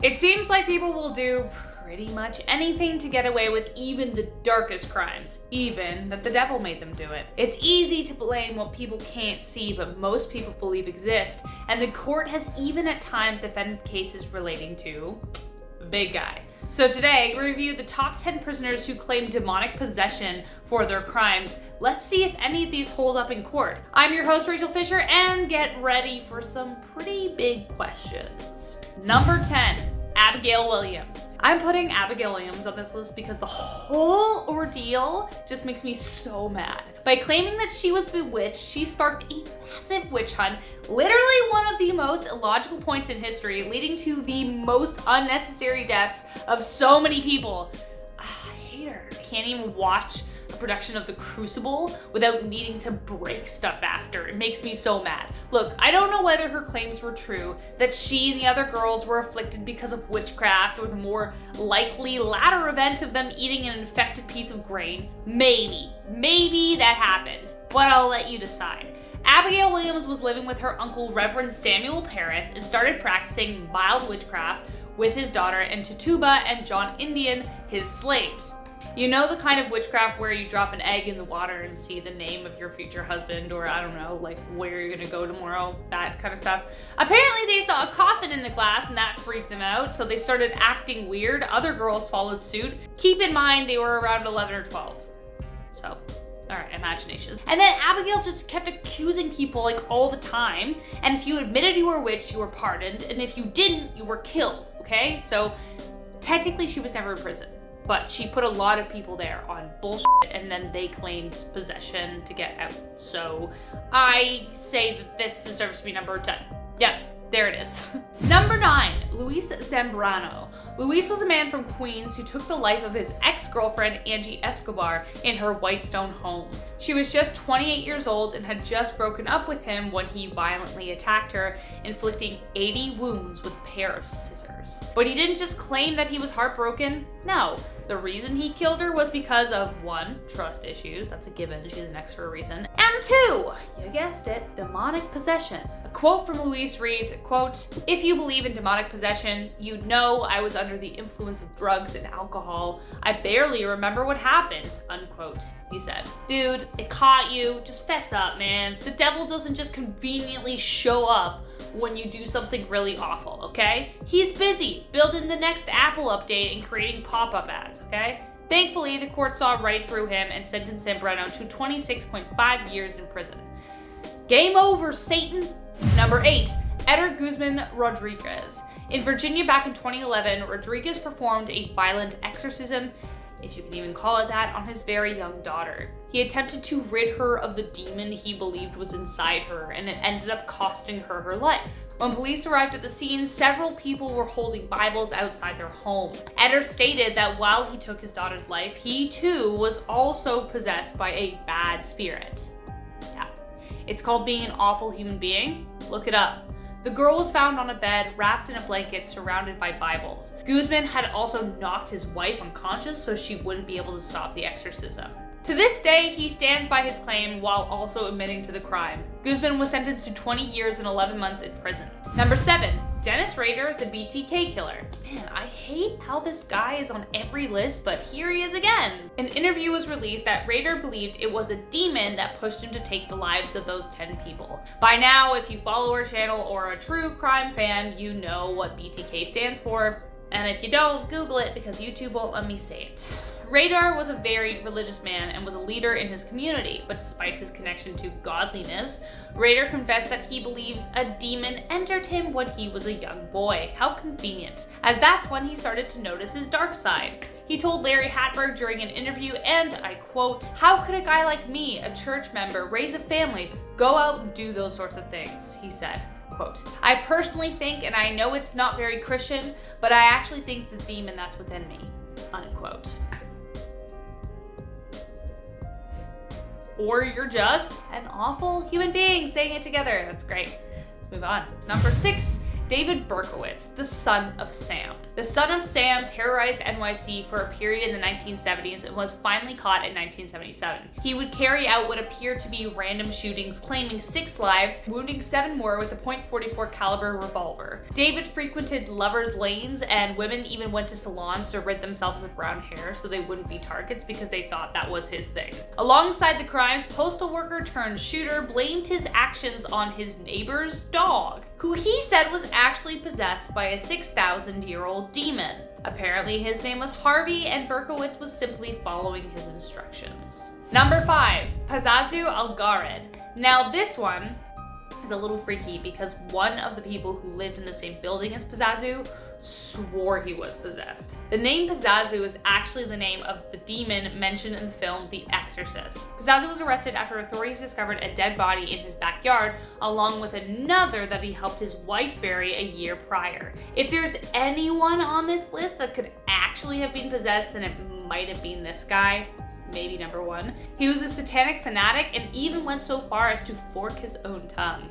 It seems like people will do pretty much anything to get away with even the darkest crimes, even that the devil made them do it. It's easy to blame what people can't see, but most people believe exist, and the court has even at times defended cases relating to the big guy. So today, we review the top 10 prisoners who claim demonic possession for their crimes. Let's see if any of these hold up in court. I'm your host, Raechel Fisher, and get ready for some pretty big questions. Number 10. Abigail Williams. I'm putting Abigail Williams on this list because the whole ordeal just makes me so mad. By claiming that she was bewitched, she sparked a massive witch hunt, literally one of the most illogical points in history, leading to the most unnecessary deaths of so many people. I hate her. I can't even watch a production of The Crucible without needing to break stuff after. It makes me so mad. Look, I don't know whether her claims were true, that she and the other girls were afflicted because of witchcraft, or the more likely latter event of them eating an infected piece of grain. Maybe that happened, but I'll let you decide. Abigail Williams was living with her uncle Reverend Samuel Parris and started practicing mild witchcraft with his daughter and Tituba and John Indian, his slaves. You know the kind of witchcraft where you drop an egg in the water and see the name of your future husband, or I don't know, like where you're gonna go tomorrow, that kind of stuff. Apparently they saw a coffin in the glass and that freaked them out, so they started acting weird. Other girls followed suit. Keep in mind they were around 11 or 12. So, all right, imagination. And then Abigail just kept accusing people like all the time, and if you admitted you were a witch, you were pardoned, and if you didn't, you were killed, okay? So technically she was never in prison. But she put a lot of people there on bullshit, and then they claimed possession to get out. So I say that this deserves to be number 10. Yeah, there it is. Number 9, Luis Zambrano. Luis was a man from Queens who took the life of his ex-girlfriend Angie Escobar in her Whitestone home. She was just 28 years old and had just broken up with him when he violently attacked her, inflicting 80 wounds with a pair of scissors. But he didn't just claim that he was heartbroken. No, the reason he killed her was because of 1, trust issues, that's a given, she's an ex for a reason, and 2, you guessed it, demonic possession. A quote from Luis reads, quote, "If you believe in demonic possession, you'd know I was under the influence of drugs and alcohol. I barely remember what happened," unquote, he said. Dude, it caught you. Just fess up, man. The devil doesn't just conveniently show up when you do something really awful, okay? He's busy building the next Apple update and creating pop-up ads, okay? Thankfully, the court saw right through him and sentenced Zambrano to 26.5 years in prison. Game over, Satan. Number 8, Eder Guzman Rodriguez. In Virginia back in 2011, Rodriguez performed a violent exorcism, if you can even call it that, on his very young daughter. He attempted to rid her of the demon he believed was inside her, and it ended up costing her her life. When police arrived at the scene, several people were holding Bibles outside their home. Eder stated that while he took his daughter's life, he too was also possessed by a bad spirit. Yeah, it's called being an awful human being. Look it up. The girl was found on a bed, wrapped in a blanket, surrounded by Bibles. Guzman had also knocked his wife unconscious so she wouldn't be able to stop the exorcism. To this day, he stands by his claim while also admitting to the crime. Guzman was sentenced to 20 years and 11 months in prison. Number 7, Dennis Rader, the BTK killer. Man, I hate how this guy is on every list, but here he is again. An interview was released that Rader believed it was a demon that pushed him to take the lives of those 10 people. By now, if you follow our channel or are a true crime fan, you know what BTK stands for. And if you don't, Google it because YouTube won't let me say it. Rader was a very religious man and was a leader in his community, but despite his connection to godliness, Rader confessed that he believes a demon entered him when he was a young boy. How convenient, as that's when he started to notice his dark side. He told Larry Hatberg during an interview, and I quote, "How could a guy like me, a church member, raise a family, go out and do those sorts of things?" he said. Quote, "I personally think, and I know it's not very Christian, but I actually think it's a demon that's within me," unquote. Or you're just an awful human being saying it together. That's great. Let's move on. Number 6, David Berkowitz, the son of Sam. The son of Sam terrorized NYC for a period in the 1970s and was finally caught in 1977. He would carry out what appeared to be random shootings, claiming 6 lives, wounding 7 more with a .44 caliber revolver. David frequented lovers' lanes, and women even went to salons to rid themselves of brown hair so they wouldn't be targets because they thought that was his thing. Alongside the crimes, postal worker turned shooter blamed his actions on his neighbor's dog, who he said was actually possessed by a 6,000-year-old demon. Apparently his name was Harvey, and Berkowitz was simply following his instructions. Number 5, PAZAZU ALGARED. Now this one is a little freaky because one of the people who lived in the same building as PAZAZU swore he was possessed. The name PAZAZU is actually the name of the demon mentioned in the film The Exorcist. PAZAZU was arrested after authorities discovered a dead body in his backyard, along with another that he helped his wife bury a year prior. If there's anyone on this list that could actually have been possessed, then it might have been this guy. Maybe number 1. He was a satanic fanatic and even went so far as to fork his own tongue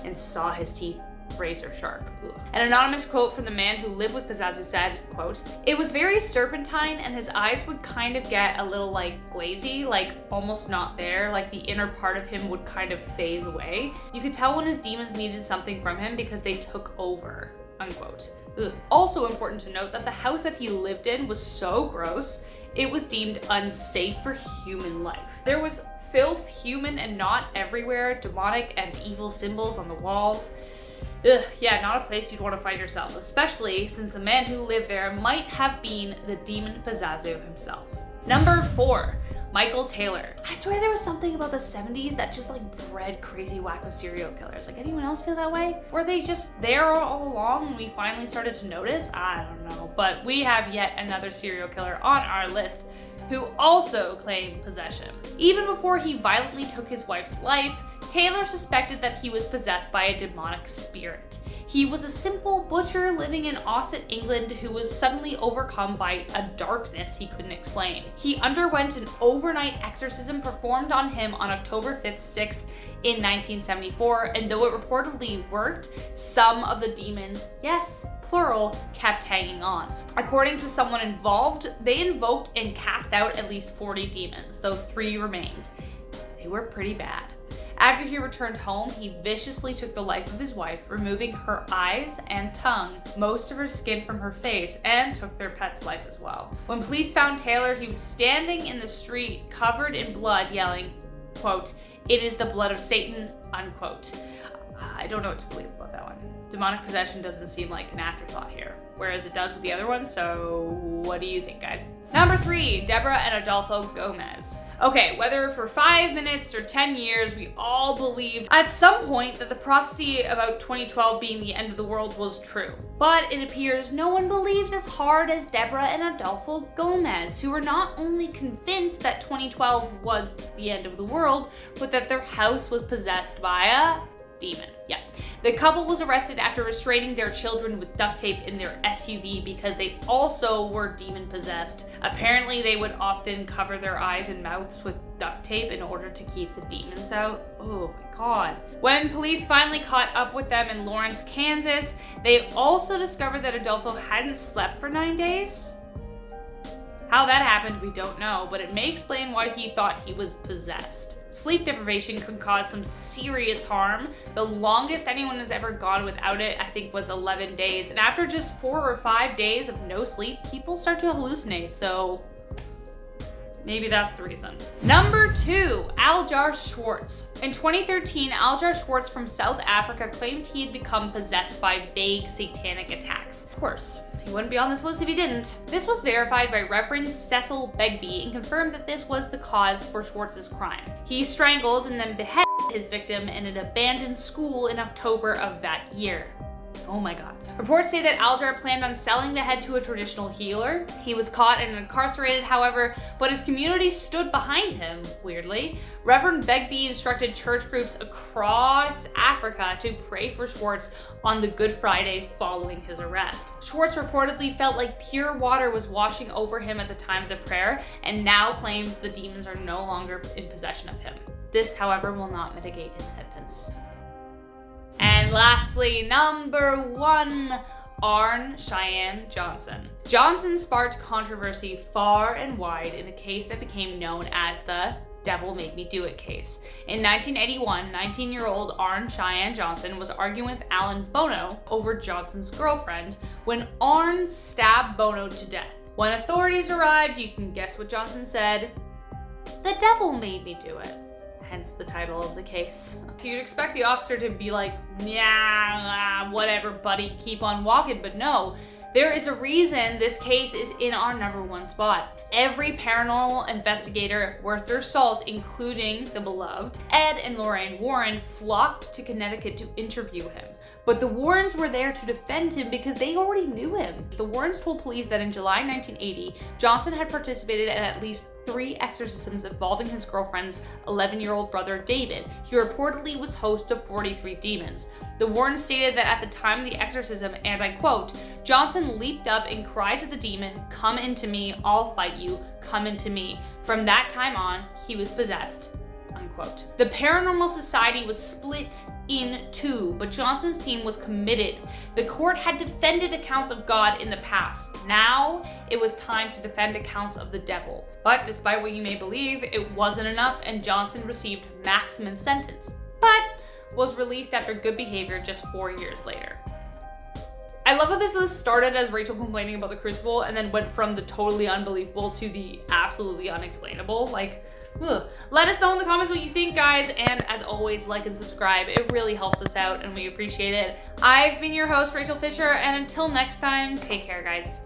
and saw his teeth razor sharp. Ugh. An anonymous quote from the man who lived with PAZAZU said, quote, "It was very serpentine and his eyes would kind of get a little like glazy, like almost not there, like the inner part of him would kind of phase away. You could tell when his demons needed something from him because they took over," unquote. Ugh. Also important to note that the house that he lived in was so gross, it was deemed unsafe for human life. There was filth, human and not everywhere, demonic and evil symbols on the walls. Ugh, yeah, not a place you'd want to find yourself, especially since the man who lived there might have been the demon PAZAZU himself. Number 4, Michael Taylor. I swear there was something about the 70s that just like bred crazy wacko serial killers. Like, anyone else feel that way? Were they just there all along and we finally started to notice? I don't know, but we have yet another serial killer on our list who also claimed possession. Even before he violently took his wife's life, Taylor suspected that he was possessed by a demonic spirit. He was a simple butcher living in Ossett, England, who was suddenly overcome by a darkness he couldn't explain. He underwent an overnight exorcism performed on him on October 5th, 6th in 1974, and though it reportedly worked, some of the demons, yes, plural, kept hanging on. According to someone involved, they invoked and cast out at least 40 demons, though 3 remained. They were pretty bad. After he returned home, he viciously took the life of his wife, removing her eyes and tongue, most of her skin from her face, and took their pet's life as well. When police found Taylor, he was standing in the street covered in blood, yelling, quote, "It is the blood of Satan," unquote. I don't know what to believe about that one. Demonic possession doesn't seem like an afterthought here, whereas it does with the other ones, so what do you think, guys? Number 3, Deborah and Adolfo Gomez. Okay, whether for 5 minutes or 10 years, we all believed at some point that the prophecy about 2012 being the end of the world was true. But it appears no one believed as hard as Deborah and Adolfo Gomez, who were not only convinced that 2012 was the end of the world, but that their house was possessed by a demon. Yeah. The couple was arrested after restraining their children with duct tape in their SUV because they also were demon possessed. Apparently they would often cover their eyes and mouths with duct tape in order to keep the demons out. Oh my god. When police finally caught up with them in Lawrence, Kansas, they also discovered that Adolfo hadn't slept for 9 days. How that happened, we don't know, but it may explain why he thought he was possessed. Sleep deprivation can cause some serious harm. The longest anyone has ever gone without it, I think, was 11 days. And after just 4 or 5 days of no sleep, people start to hallucinate, so maybe that's the reason. Number 2, Algar Schwartz. In 2013, Algar Schwartz from South Africa claimed he had become possessed by vague satanic attacks. Of course, he wouldn't be on this list if he didn't. This was verified by Reverend Cecil Begbie and confirmed that this was the cause for Schwartz's crime. He strangled and then beheaded his victim in an abandoned school in October of that year. Oh my god. Reports say that Algar planned on selling the head to a traditional healer. He was caught and incarcerated, however, but his community stood behind him, weirdly. Reverend Begbie instructed church groups across Africa to pray for Schwartz on the Good Friday following his arrest. Schwartz reportedly felt like pure water was washing over him at the time of the prayer, and now claims the demons are no longer in possession of him. This, however, will not mitigate his sentence. And lastly, number 1, Arne Cheyenne Johnson. Johnson sparked controversy far and wide in a case that became known as the Devil Made Me Do It case. In 1981, 19-year-old Arne Cheyenne Johnson was arguing with Alan Bono over Johnson's girlfriend when Arne stabbed Bono to death. When authorities arrived, you can guess what Johnson said. "The devil made me do it." Hence the title of the case. So you'd expect the officer to be like, yeah, whatever, buddy, keep on walking, but no. There is a reason this case is in our #1 spot. Every paranormal investigator worth their salt, including the beloved Ed and Lorraine Warren, flocked to Connecticut to interview him. But the Warrens were there to defend him because they already knew him. The Warrens told police that in July 1980, Johnson had participated in at least 3 exorcisms involving his girlfriend's 11-year-old brother David. He reportedly was host to 43 demons. The Warrens stated that at the time of the exorcism, and I quote, "Johnson leaped up and cried to the demon, 'Come into me, I'll fight you, come into me.' From that time on, he was possessed." Unquote. The Paranormal Society was split in 2, but Johnson's team was committed. The court had defended accounts of God in the past. Now, it was time to defend accounts of the devil. But despite what you may believe, it wasn't enough, and Johnson received maximum sentence, but was released after good behavior just 4 years later. I love how this started as Raechel complaining about the crucible and then went from the totally unbelievable to the absolutely unexplainable. Like, ugh. Let us know in the comments what you think, guys, and as always, like and subscribe. It really helps us out and we appreciate it. I've been your host, Raechel Fisher, and until next time, take care, guys.